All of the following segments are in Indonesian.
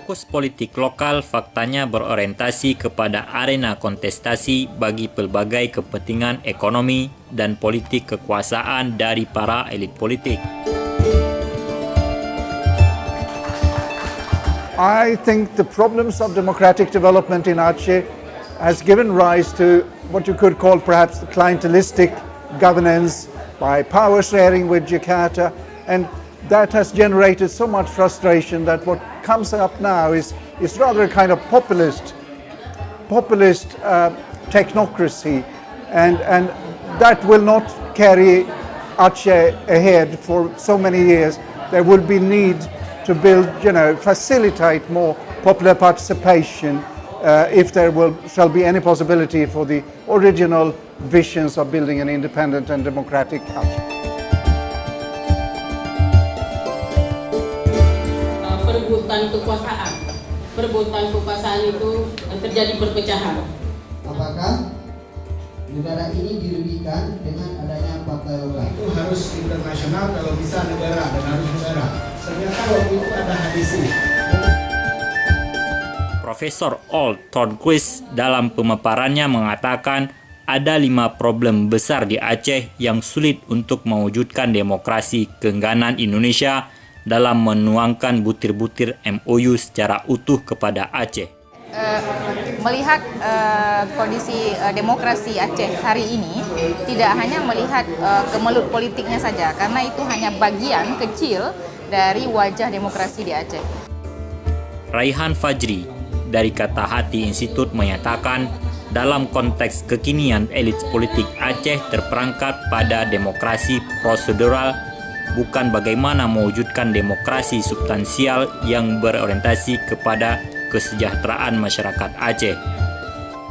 Fokus politik lokal faktanya berorientasi kepada arena kontestasi bagi pelbagai kepentingan ekonomi dan politik kekuasaan dari para elit politik. I think the problems of democratic development in Aceh has given rise to what you could call perhaps clientelistic governance by power sharing with Jakarta, and that has generated so much frustration that what comes up now is rather a kind of populist technocracy, and that will not carry Aceh ahead for so many years. There will be need to build, facilitate more popular participation if there shall be any possibility for the original visions of building an independent and democratic Aceh. Perebutan kekuasaan itu terjadi perpecahan. Apakah negara ini dirugikan dengan adanya partai lokal? Itu harus internasional, kalau bisa negara dan harus negara. Ternyata waktu itu ada hadis ini. Profesor Old Thornquist dalam pemaparannya mengatakan ada 5 problem besar di Aceh yang sulit untuk mewujudkan demokrasi keengganan Indonesia dalam menuangkan butir-butir MOU secara utuh kepada Aceh. Melihat kondisi demokrasi Aceh hari ini, tidak hanya melihat kemelut politiknya saja, karena itu hanya bagian kecil dari wajah demokrasi di Aceh. Raihan Fajri dari Kata Hati Institute menyatakan, dalam konteks kekinian elit politik Aceh terperangkap pada demokrasi prosedural, bukan bagaimana mewujudkan demokrasi substansial yang berorientasi kepada kesejahteraan masyarakat Aceh.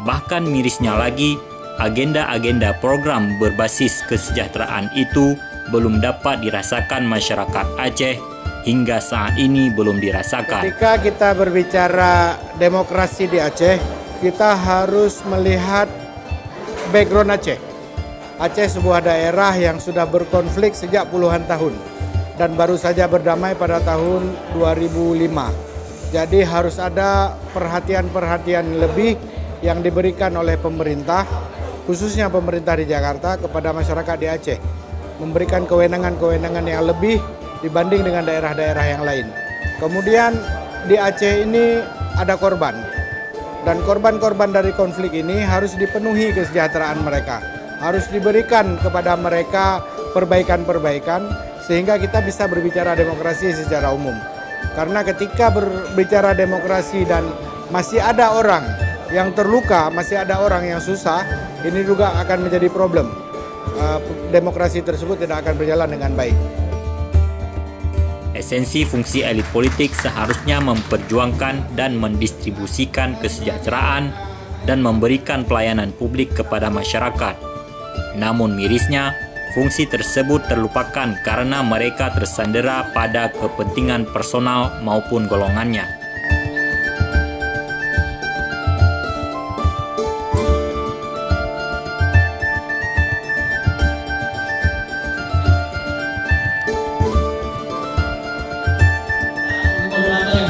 Bahkan mirisnya lagi, agenda-agenda program berbasis kesejahteraan itu belum dapat dirasakan masyarakat Aceh, hingga saat ini belum dirasakan. Ketika kita berbicara demokrasi di Aceh, kita harus melihat background Aceh. Aceh sebuah daerah yang sudah berkonflik sejak puluhan tahun dan baru saja berdamai pada tahun 2005. Jadi harus ada perhatian-perhatian lebih yang diberikan oleh pemerintah, khususnya pemerintah di Jakarta, kepada masyarakat di Aceh. Memberikan kewenangan-kewenangan yang lebih dibanding dengan daerah-daerah yang lain. Kemudian di Aceh ini ada korban, dan korban-korban dari konflik ini harus dipenuhi kesejahteraan mereka. Harus diberikan kepada mereka perbaikan-perbaikan sehingga kita bisa berbicara demokrasi secara umum. Karena ketika berbicara demokrasi dan masih ada orang yang terluka, masih ada orang yang susah, ini juga akan menjadi problem. Demokrasi tersebut tidak akan berjalan dengan baik. Esensi fungsi elit politik seharusnya memperjuangkan dan mendistribusikan kesejahteraan dan memberikan pelayanan publik kepada masyarakat. Namun mirisnya, fungsi tersebut terlupakan karena mereka tersandera pada kepentingan personal maupun golongannya. Pemerintah yang